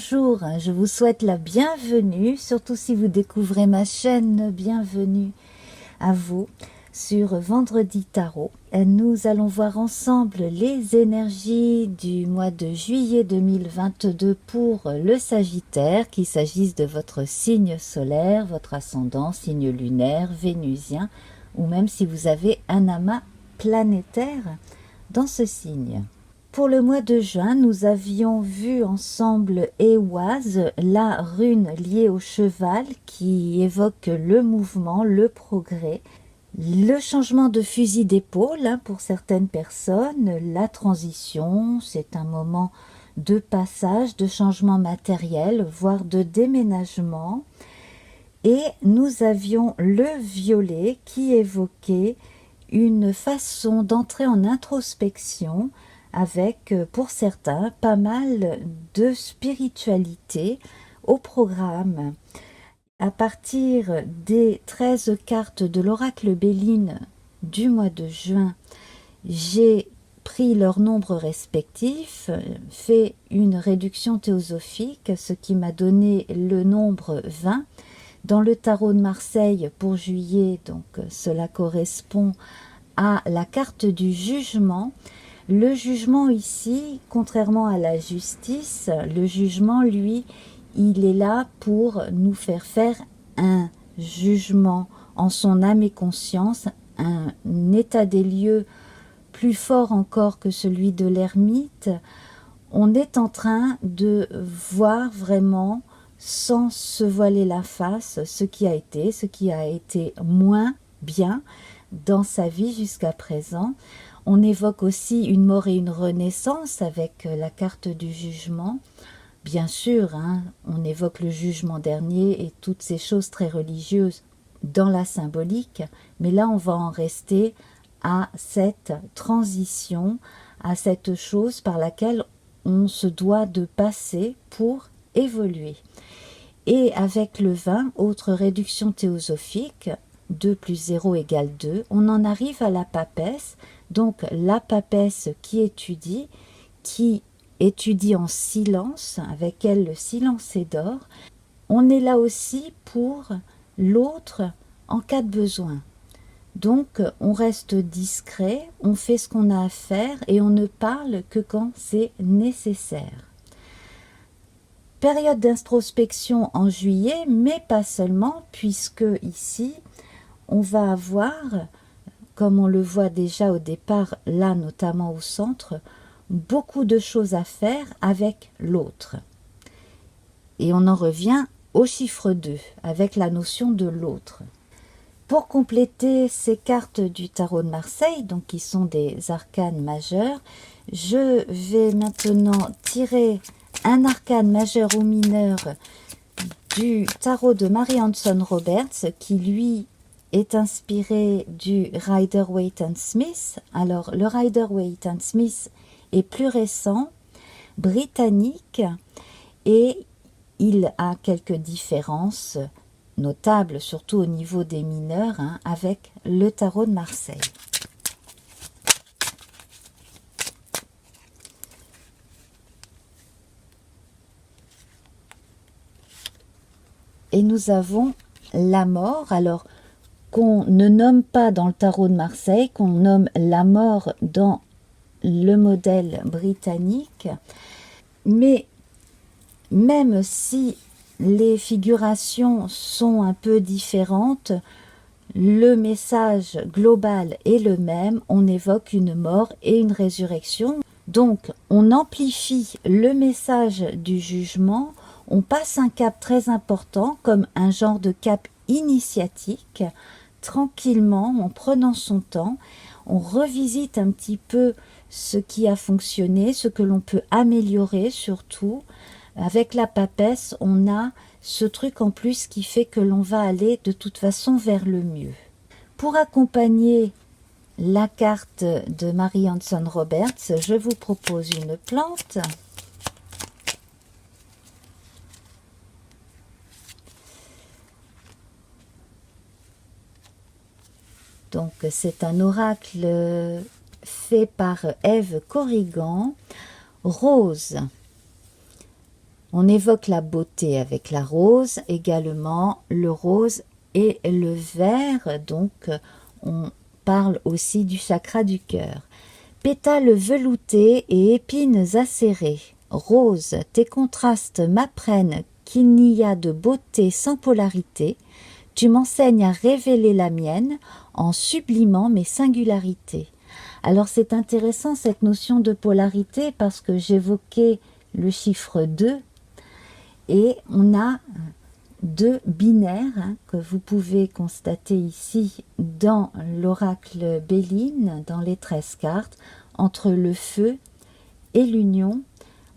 bonjour, je vous souhaite la bienvenue, surtout si vous découvrez ma chaîne, bienvenue à vous sur Vendredi Tarot. Nous allons voir ensemble les énergies du mois de juillet 2022 pour le Sagittaire, qu'il s'agisse de votre signe solaire, votre ascendant, signe lunaire, vénusien, ou même si vous avez un amas planétaire dans ce signe. Pour le mois de juin, nous avions vu ensemble Ehwaz, la rune liée au cheval qui évoque le mouvement, le progrès, le changement de fusil d'épaule pour certaines personnes, la transition, c'est un moment de passage, de changement matériel, voire de déménagement. Et nous avions le violet qui évoquait une façon d'entrer en introspection, avec, pour certains, pas mal de spiritualité au programme. À partir des 13 cartes de l'oracle Béline du mois de juin, j'ai pris leurs nombres respectifs, fait une réduction théosophique, ce qui m'a donné le nombre 20. Dans le tarot de Marseille pour juillet, donc cela correspond à la carte du jugement. Le jugement ici, contrairement à la justice, le jugement, lui, il est là pour nous faire faire un jugement en son âme et conscience, un état des lieux plus fort encore que celui de l'ermite. On est en train de voir vraiment, sans se voiler la face, ce qui a été moins bien dans sa vie jusqu'à présent. On évoque aussi une mort et une renaissance avec la carte du jugement. Bien sûr, on évoque le jugement dernier et toutes ces choses très religieuses dans la symbolique, mais là on va en rester à cette transition, à cette chose par laquelle on se doit de passer pour évoluer. Et avec le 20, autre réduction théosophique, 2 plus 0 égale 2, on en arrive à la papesse, donc la papesse qui étudie en silence, avec elle le silence est d'or. On est là aussi pour l'autre en cas de besoin. Donc on reste discret, on fait ce qu'on a à faire et on ne parle que quand c'est nécessaire. Période d'introspection en juillet, mais pas seulement, puisque ici, on va avoir, comme on le voit déjà au départ, là notamment au centre, beaucoup de choses à faire avec l'autre. Et on en revient au chiffre 2, avec la notion de l'autre. Pour compléter ces cartes du tarot de Marseille, donc qui sont des arcanes majeurs, je vais maintenant tirer un arcane majeur ou mineur du tarot de Mary Hanson Roberts, qui lui est inspiré du Rider-Waite&Smith. Alors le Rider-Waite&Smith est plus récent, britannique, et il a quelques différences notables, surtout au niveau des mineurs, avec le tarot de Marseille. Et nous avons la mort, alors qu'on ne nomme pas dans le tarot de Marseille, qu'on nomme la mort dans le modèle britannique, mais même si les figurations sont un peu différentes, le message global est le même, on évoque une mort et une résurrection. Donc on amplifie le message du jugement, on passe un cap très important comme un genre de cap initiatique, tranquillement, en prenant son temps, on revisite un petit peu ce qui a fonctionné, ce que l'on peut améliorer surtout. Avec la papesse, on a ce truc en plus qui fait que l'on va aller de toute façon vers le mieux. Pour accompagner la carte de Mary Hanson Roberts, je vous propose une plante. Donc c'est un oracle fait par Ève Corrigan, rose. On évoque la beauté avec la rose, également le rose et le vert, donc on parle aussi du chakra du cœur. Pétales veloutés et épines acérées, rose, tes contrastes m'apprennent qu'il n'y a de beauté sans polarité, tu m'enseignes à révéler la mienne en sublimant mes singularités. Alors c'est intéressant cette notion de polarité parce que j'évoquais le chiffre 2 et on a deux binaires que vous pouvez constater ici dans l'oracle Béline, dans les 13 cartes, entre le feu et l'union.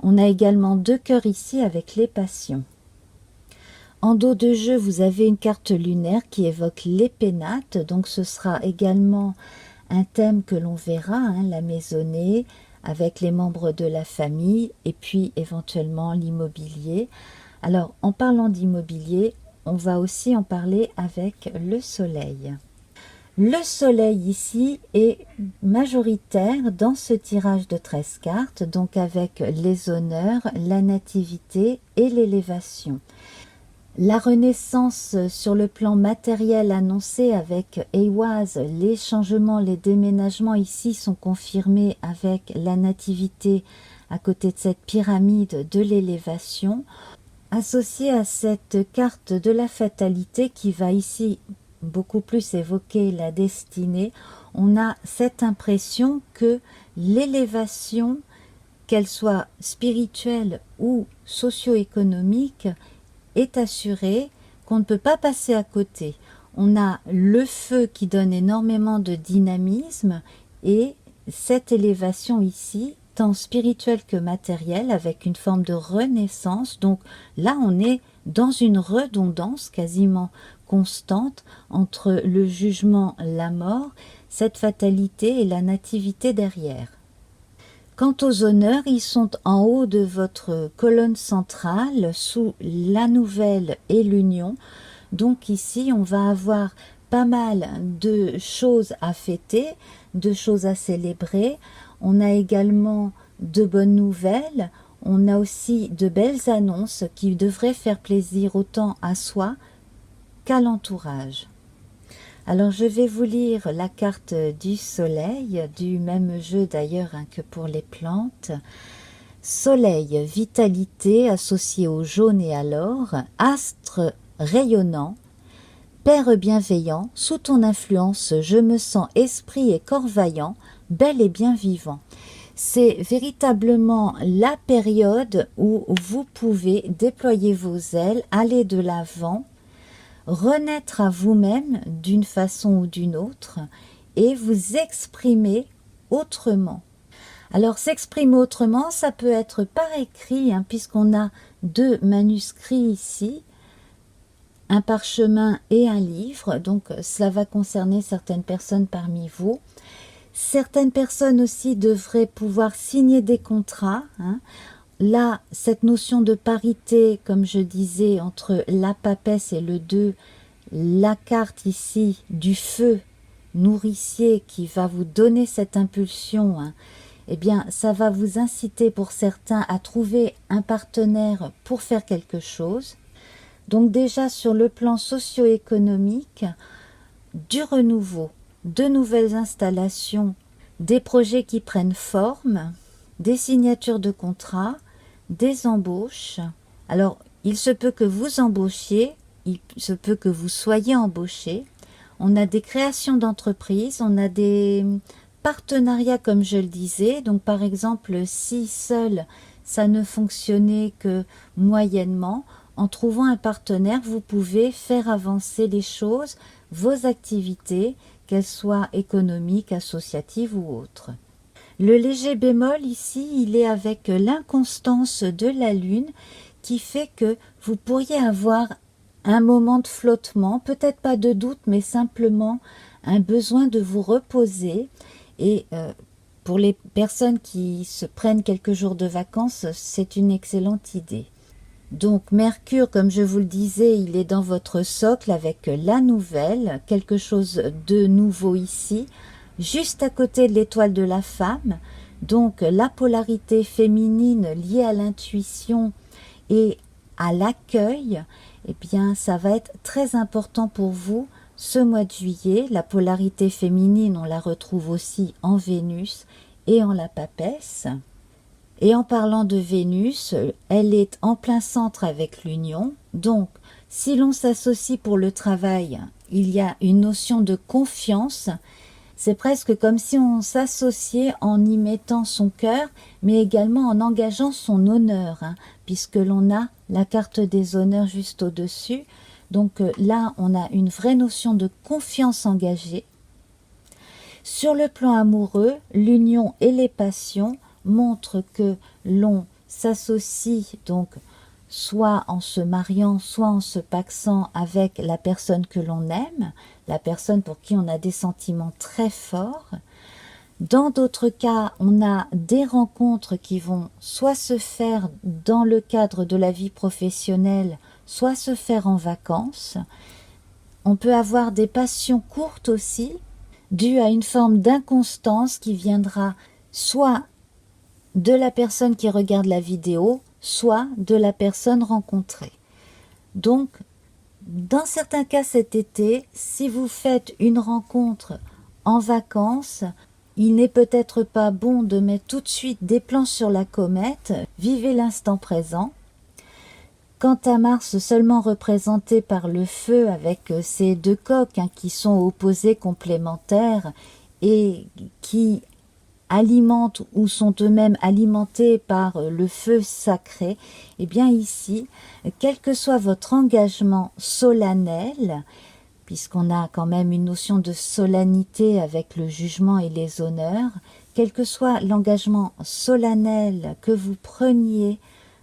On a également deux cœurs ici avec les passions. En dos de jeu, vous avez une carte lunaire qui évoque les pénates, donc ce sera également un thème que l'on verra, la maisonnée, avec les membres de la famille, et puis éventuellement l'immobilier. Alors, en parlant d'immobilier, on va aussi en parler avec le soleil. Le soleil ici est majoritaire dans ce tirage de 13 cartes, donc avec les honneurs, la nativité et l'élévation. La renaissance sur le plan matériel annoncée avec Ehwaz, les changements, les déménagements ici sont confirmés avec la nativité à côté de cette pyramide de l'élévation, associée à cette carte de la fatalité qui va ici beaucoup plus évoquer la destinée. On a cette impression que l'élévation, qu'elle soit spirituelle ou socio-économique, est assuré, qu'on ne peut pas passer à côté. On a le feu qui donne énormément de dynamisme et cette élévation ici, tant spirituelle que matérielle, avec une forme de renaissance. Donc là, on est dans une redondance quasiment constante entre le jugement, la mort, cette fatalité et la nativité derrière. Quant aux honneurs, ils sont en haut de votre colonne centrale, sous la nouvelle et l'union. Donc ici, on va avoir pas mal de choses à fêter, de choses à célébrer. On a également de bonnes nouvelles. On a aussi de belles annonces qui devraient faire plaisir autant à soi qu'à l'entourage. Alors je vais vous lire la carte du soleil, du même jeu d'ailleurs que pour les plantes. Soleil, vitalité associée au jaune et à l'or, astre rayonnant, Père bienveillant, sous ton influence je me sens esprit et corps vaillant, bel et bien vivant. C'est véritablement la période où vous pouvez déployer vos ailes, aller de l'avant, renaître à vous-même d'une façon ou d'une autre et vous exprimer autrement. Alors s'exprimer autrement, ça peut être par écrit, puisqu'on a deux manuscrits ici, un parchemin et un livre, donc cela va concerner certaines personnes parmi vous. Certaines personnes aussi devraient pouvoir signer des contrats. Là, cette notion de parité, comme je disais, entre la papesse et le 2, la carte ici du feu nourricier qui va vous donner cette impulsion, eh bien, ça va vous inciter pour certains à trouver un partenaire pour faire quelque chose. Donc déjà, sur le plan socio-économique, du renouveau, de nouvelles installations, des projets qui prennent forme, des signatures de contrats, des embauches. Alors, il se peut que vous embauchiez, il se peut que vous soyez embauché. On a des créations d'entreprises, on a des partenariats comme je le disais. Donc par exemple, si seul ça ne fonctionnait que moyennement, en trouvant un partenaire, vous pouvez faire avancer les choses, vos activités, qu'elles soient économiques, associatives ou autres. Le léger bémol ici, il est avec l'inconstance de la Lune qui fait que vous pourriez avoir un moment de flottement, peut-être pas de doute, mais simplement un besoin de vous reposer. Et pour les personnes qui se prennent quelques jours de vacances, c'est une excellente idée. Donc Mercure, comme je vous le disais, il est dans votre socle avec la nouvelle, quelque chose de nouveau ici, juste à côté de l'étoile de la femme, donc la polarité féminine liée à l'intuition et à l'accueil, eh bien, ça va être très important pour vous ce mois de juillet. La polarité féminine, on la retrouve aussi en Vénus et en la papesse. Et en parlant de Vénus, elle est en plein centre avec l'union. Donc, si l'on s'associe pour le travail, il y a une notion de confiance. C'est presque comme si on s'associait en y mettant son cœur, mais également en engageant son honneur, puisque l'on a la carte des honneurs juste au-dessus. Donc là, on a une vraie notion de confiance engagée. Sur le plan amoureux, l'union et les passions montrent que l'on s'associe donc soit en se mariant, soit en se pacsant avec la personne que l'on aime, la personne pour qui on a des sentiments très forts. Dans d'autres cas, on a des rencontres qui vont soit se faire dans le cadre de la vie professionnelle, soit se faire en vacances. On peut avoir des passions courtes aussi, dues à une forme d'inconstance qui viendra soit de la personne qui regarde la vidéo, soit de la personne rencontrée. Donc, dans certains cas cet été, si vous faites une rencontre en vacances, il n'est peut-être pas bon de mettre tout de suite des plans sur la comète, vivez l'instant présent. Quant à Mars, seulement représenté par le feu avec ces deux coques qui sont opposés complémentaires et qui alimentent ou sont eux-mêmes alimentés par le feu sacré, eh bien ici, quel que soit votre engagement solennel, puisqu'on a quand même une notion de solennité avec le jugement et les honneurs, quel que soit l'engagement solennel que vous preniez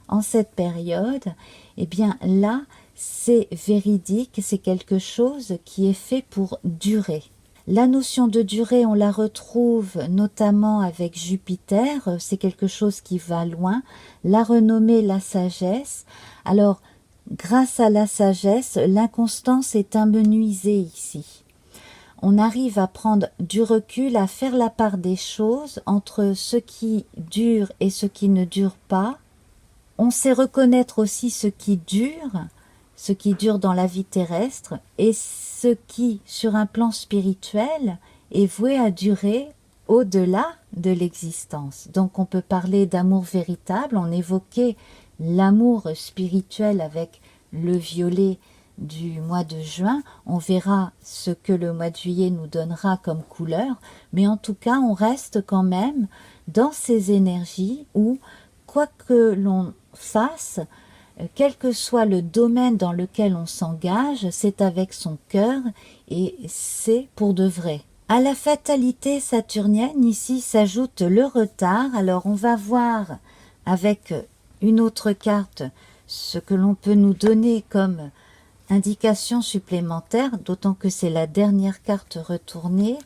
en cette période, eh bien là, c'est véridique, c'est quelque chose qui est fait pour durer. La notion de durée, on la retrouve notamment avec Jupiter, c'est quelque chose qui va loin, la renommée, la sagesse. Alors, grâce à la sagesse, l'inconstance est amenuisée ici. On arrive à prendre du recul, à faire la part des choses entre ce qui dure et ce qui ne dure pas. On sait reconnaître aussi ce qui dure dans la vie terrestre, et ce qui, sur un plan spirituel, est voué à durer au-delà de l'existence. Donc on peut parler d'amour véritable, on évoquait l'amour spirituel avec le violet du mois de juin, on verra ce que le mois de juillet nous donnera comme couleur, mais en tout cas on reste quand même dans ces énergies où, quoi que l'on fasse, quel que soit le domaine dans lequel on s'engage, c'est avec son cœur et c'est pour de vrai. À la fatalité saturnienne, ici s'ajoute le retard. Alors on va voir avec une autre carte ce que l'on peut nous donner comme indication supplémentaire, d'autant que c'est la dernière carte retournée.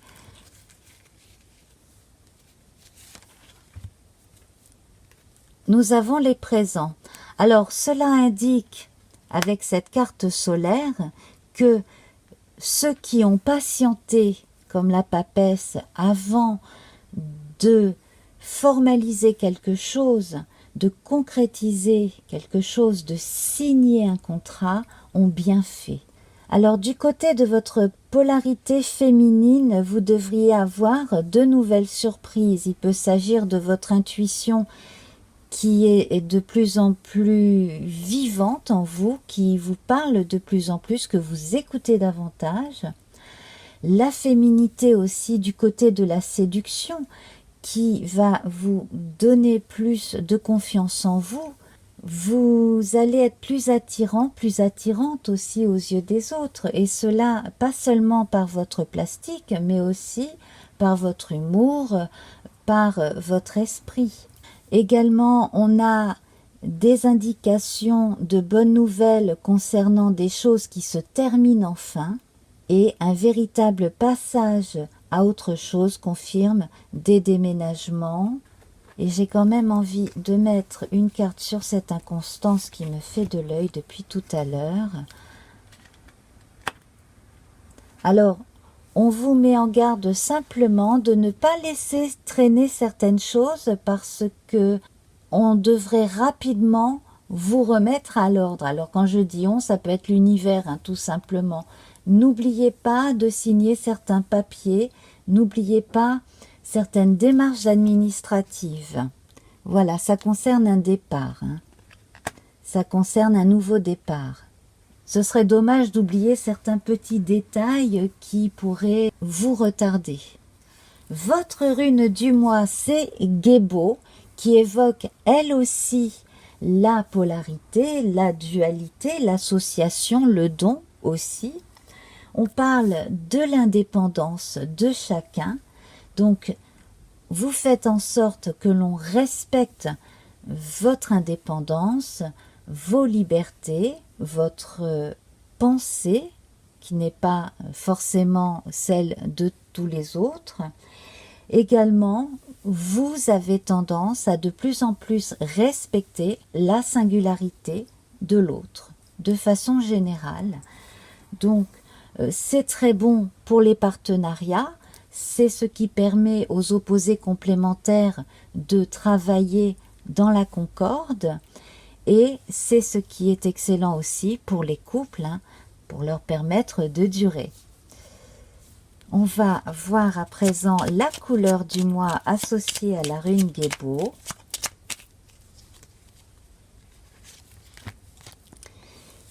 Nous avons les présents. Alors, cela indique, avec cette carte solaire, que ceux qui ont patienté, comme la papesse, avant de formaliser quelque chose, de concrétiser quelque chose, de signer un contrat, ont bien fait. Alors, du côté de votre polarité féminine, vous devriez avoir de nouvelles surprises. Il peut s'agir de votre intuition qui est de plus en plus vivante en vous, qui vous parle de plus en plus, que vous écoutez davantage. La féminité aussi du côté de la séduction, qui va vous donner plus de confiance en vous. Vous allez être plus attirant, plus attirante aussi aux yeux des autres, et cela pas seulement par votre plastique, mais aussi par votre humour, par votre esprit. Également, on a des indications de bonnes nouvelles concernant des choses qui se terminent enfin, et un véritable passage à autre chose confirme des déménagements. Et j'ai quand même envie de mettre une carte sur cette inconstance qui me fait de l'œil depuis tout à l'heure. Alors, on vous met en garde simplement de ne pas laisser traîner certaines choses, parce que on devrait rapidement vous remettre à l'ordre. Alors quand je dis on, ça peut être l'univers, hein, tout simplement. N'oubliez pas de signer certains papiers, n'oubliez pas certaines démarches administratives. Voilà, ça concerne un départ, hein. Ça concerne un nouveau départ. Ce serait dommage d'oublier certains petits détails qui pourraient vous retarder. Votre rune du mois, c'est Gébo, qui évoque elle aussi la polarité, la dualité, l'association, le don aussi. On parle de l'indépendance de chacun. Donc, vous faites en sorte que l'on respecte votre indépendance, vos libertés, votre pensée, qui n'est pas forcément celle de tous les autres. Également, vous avez tendance à de plus en plus respecter la singularité de l'autre, de façon générale. Donc, c'est très bon pour les partenariats, c'est ce qui permet aux opposés complémentaires de travailler dans la concorde, et c'est ce qui est excellent aussi pour les couples, hein, pour leur permettre de durer. On va voir à présent la couleur du mois associée à la rune Gébo.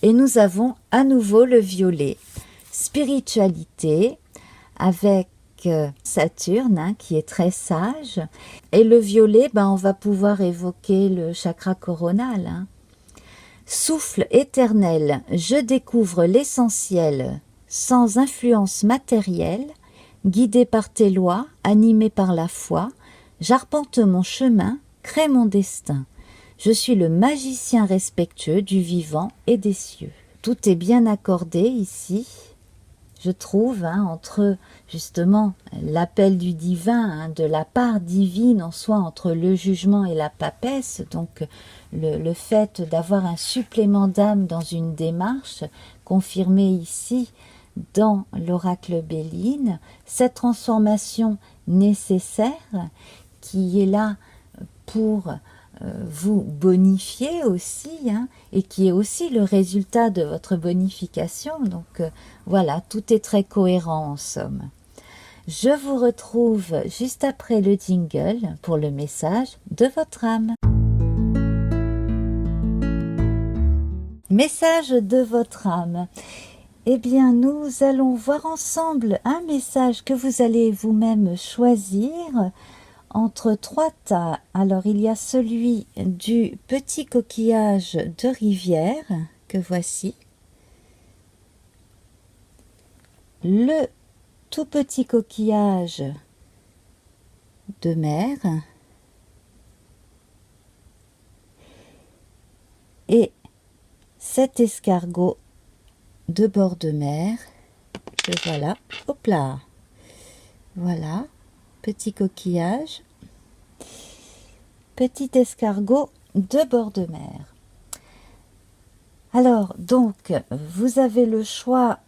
Et nous avons à nouveau le violet. Spiritualité avec Saturne, hein, qui est très sage. Et le violet, on va pouvoir évoquer le chakra coronal. Hein. Souffle éternel, je découvre l'essentiel sans influence matérielle, guidé par tes lois, animé par la foi, j'arpente mon chemin, crée mon destin. Je suis le magicien respectueux du vivant et des cieux. Tout est bien accordé ici, je trouve, hein, entre justement l'appel du divin, hein, de la part divine en soi, entre le jugement et la papesse, donc le fait d'avoir un supplément d'âme dans une démarche, confirmé ici dans l'oracle Béline, cette transformation nécessaire qui est là pour vous bonifier aussi, hein, et qui est aussi le résultat de votre bonification. Donc voilà, tout est très cohérent en somme. Je vous retrouve juste après le jingle pour le message de votre âme. Message de votre âme. Eh bien, nous allons voir ensemble un message que vous allez vous-même choisir entre 3 tas. Alors, il y a celui du petit coquillage de rivière, que voici. Le tout petit coquillage de mer. Et cet escargot de bord de mer, que voilà, hop là, voilà, petit coquillage, petit escargot de bord de mer. Alors, donc, vous avez le choix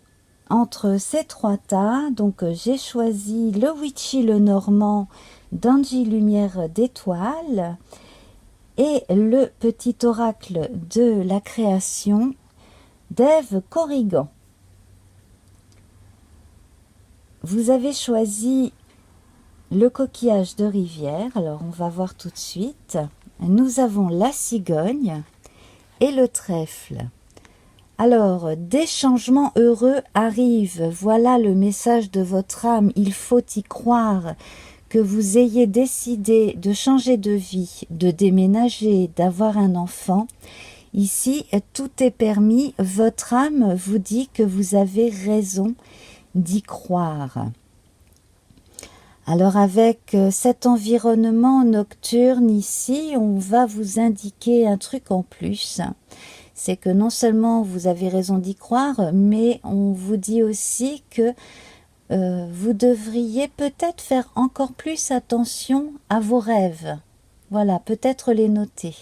entre ces 3 tas. Donc, j'ai choisi le Witchy le Normand d'Angie Lumière d'étoiles et le petit oracle de la création d'Ève Corrigan. Vous avez choisi le coquillage de rivière. Alors, on va voir tout de suite. Nous avons la cigogne et le trèfle. Alors, des changements heureux arrivent. Voilà le message de votre âme. Il faut y croire. Que vous ayez décidé de changer de vie, de déménager, d'avoir un enfant. Ici, tout est permis. Votre âme vous dit que vous avez raison d'y croire. Alors, avec cet environnement nocturne ici, on va vous indiquer un truc en plus. C'est que non seulement vous avez raison d'y croire, mais on vous dit aussi que vous devriez peut-être faire encore plus attention à vos rêves. Voilà, peut-être les noter.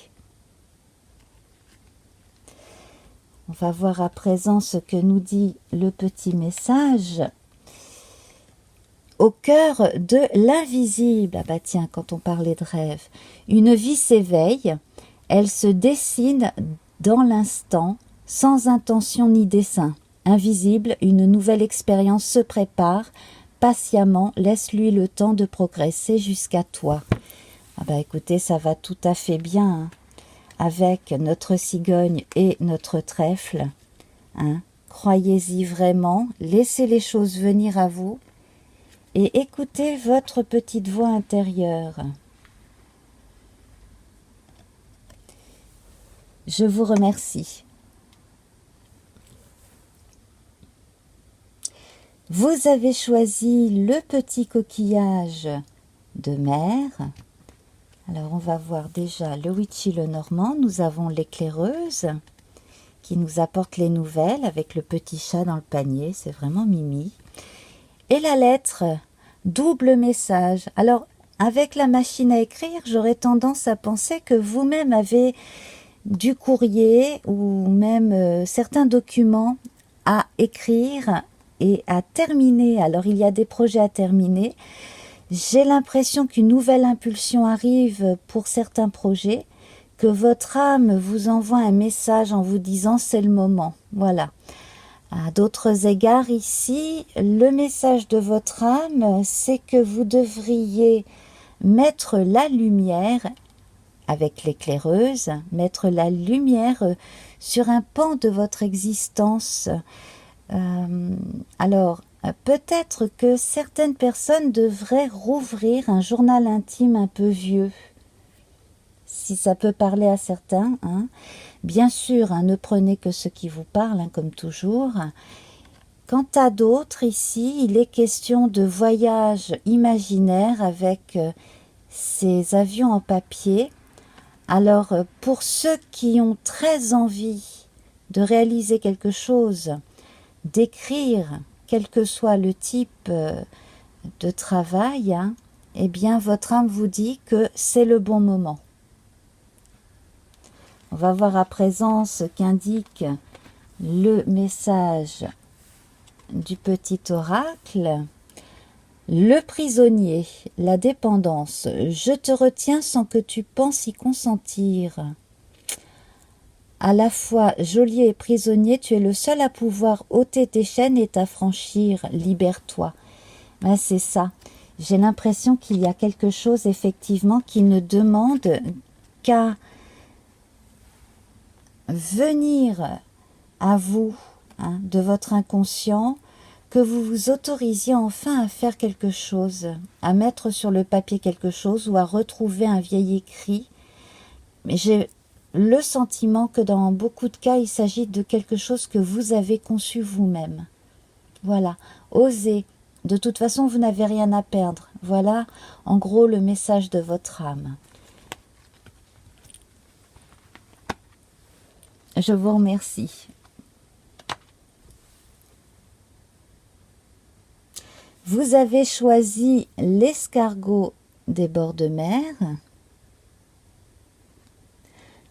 On va voir à présent ce que nous dit le petit message. Au cœur de l'invisible, ah bah tiens, quand on parlait de rêve, une vie s'éveille, Elle se dessine dans l'instant, sans intention ni dessein. Invisible, une nouvelle expérience se prépare. Patiemment, laisse-lui le temps de progresser jusqu'à toi. Ah bah écoutez, ça va tout à fait bien hein, avec notre cigogne et notre trèfle. Hein. Croyez-y vraiment, laissez les choses venir à vous et écoutez votre petite voix intérieure. Je vous remercie. Vous avez choisi le petit coquillage de mer. Alors on va voir déjà le Witchy le Normand. Nous avons l'éclaireuse qui nous apporte les nouvelles avec le petit chat dans le panier. C'est vraiment mimi. Et la lettre, double message. Alors avec la machine à écrire, j'aurais tendance à penser que vous-même avez du courrier ou même certains documents à écrire et à terminer. Alors il y a des projets à terminer. J'ai l'impression qu'une nouvelle impulsion arrive pour certains projets, que votre âme vous envoie un message en vous disant c'est le moment. Voilà. À d'autres égards ici, le message de votre âme, c'est que vous devriez mettre la lumière avec l'éclaireuse, mettre la lumière sur un pan de votre existence. Alors, peut-être que certaines personnes devraient rouvrir un journal intime un peu vieux, si ça peut parler à certains. Hein. Bien sûr, hein, ne prenez que ce qui vous parle, hein, comme toujours. Quant à d'autres, ici, il est question de voyages imaginaires avec ces avions en papier. Alors, pour ceux qui ont très envie de réaliser quelque chose, d'écrire, quel que soit le type de travail, hein, eh bien, votre âme vous dit que c'est le bon moment. On va voir à présent ce qu'indique le message du petit oracle. Le prisonnier, la dépendance. Je te retiens sans que tu penses y consentir. À la fois geôlier et prisonnier, tu es le seul à pouvoir ôter tes chaînes et t'affranchir. Libère-toi. Ben, c'est ça. J'ai l'impression qu'il y a quelque chose effectivement qui ne demande qu'à venir à vous, hein, de votre inconscient, que vous vous autorisiez enfin à faire quelque chose, à mettre sur le papier quelque chose ou à retrouver un vieil écrit. Mais j'ai le sentiment que dans beaucoup de cas, il s'agit de quelque chose que vous avez conçu vous-même. Voilà, osez. De toute façon, vous n'avez rien à perdre. Voilà, en gros, le message de votre âme. Je vous remercie. Vous avez choisi l'escargot des bords de mer.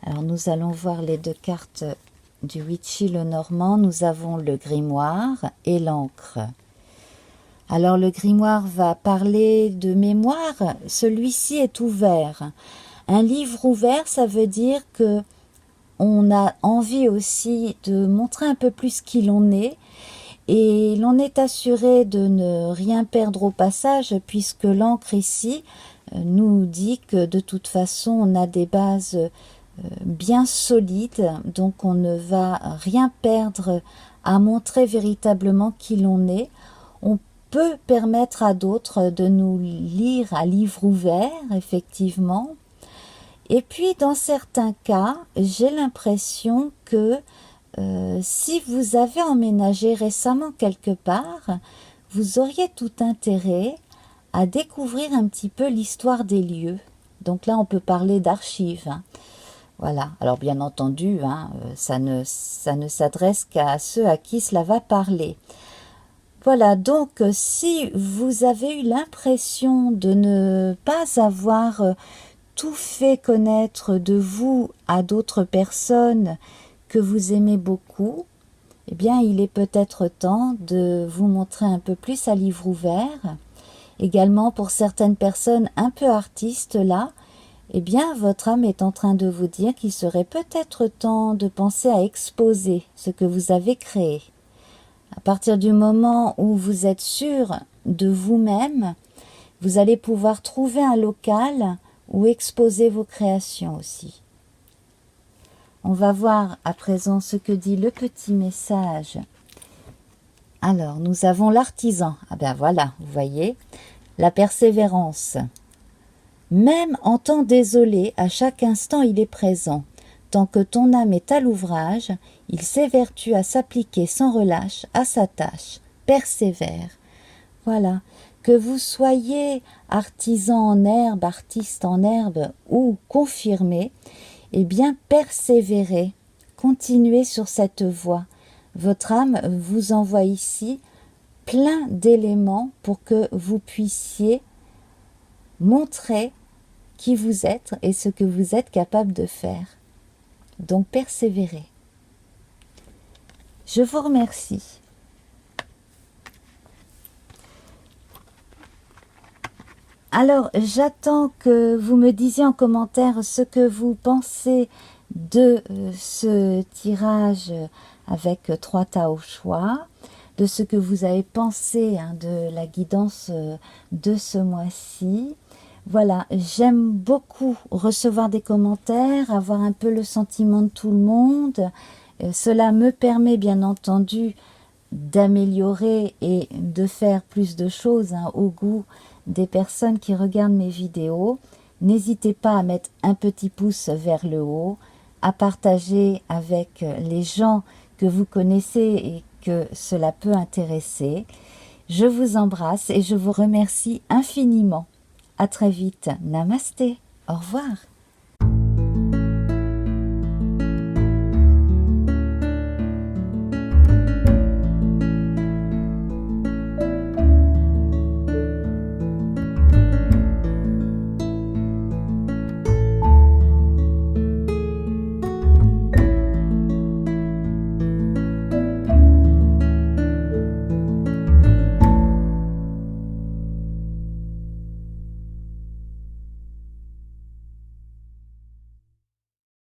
Alors nous allons voir les deux cartes du Witchy le Normand. Nous avons le grimoire et l'encre. Alors le grimoire va parler de mémoire. Celui-ci est ouvert. Un livre ouvert, ça veut dire que on a envie aussi de montrer un peu plus qui l'on est. Et l'on est assuré de ne rien perdre au passage, puisque l'encre ici nous dit que de toute façon on a des bases bien solides, donc on ne va rien perdre à montrer véritablement qui l'on est. On peut permettre à d'autres de nous lire à livre ouvert, effectivement. Et puis dans certains cas, j'ai l'impression que si vous avez emménagé récemment quelque part, vous auriez tout intérêt à découvrir un petit peu l'histoire des lieux. Donc là, on peut parler d'archives. Hein. Voilà. Alors bien entendu, hein, ça ne s'adresse qu'à ceux à qui cela va parler. Voilà, donc si vous avez eu l'impression de ne pas avoir tout fait connaître de vous à d'autres personnes que vous aimez beaucoup, eh bien il est peut-être temps de vous montrer un peu plus à livre ouvert. Également pour certaines personnes un peu artistes là, eh bien, votre âme est en train de vous dire qu'il serait peut-être temps de penser à exposer ce que vous avez créé. À partir du moment où vous êtes sûr de vous-même, vous allez pouvoir trouver un local où exposer vos créations aussi. On va voir à présent ce que dit le petit message. Alors, nous avons l'artisan. Ah ben voilà, vous voyez, la persévérance. Même en temps désolé, à chaque instant il est présent. Tant que ton âme est à l'ouvrage, il s'évertue à s'appliquer sans relâche à sa tâche. Persévère. Voilà. Que vous soyez artisan en herbe, artiste en herbe ou confirmé, eh bien persévérez. Continuez sur cette voie. Votre âme vous envoie ici plein d'éléments pour que vous puissiez montrer qui vous êtes et ce que vous êtes capable de faire. Donc persévérez. Je vous remercie. Alors, j'attends que vous me disiez en commentaire ce que vous pensez de ce tirage avec 3 tas au choix, de ce que vous avez pensé de la guidance de ce mois-ci. Voilà, j'aime beaucoup recevoir des commentaires, avoir un peu le sentiment de tout le monde. Cela me permet bien entendu d'améliorer et de faire plus de choses au goût des personnes qui regardent mes vidéos. N'hésitez pas à mettre un petit pouce vers le haut, à partager avec les gens que vous connaissez et que cela peut intéresser. Je vous embrasse et je vous remercie infiniment. À très vite. Namasté. Au revoir.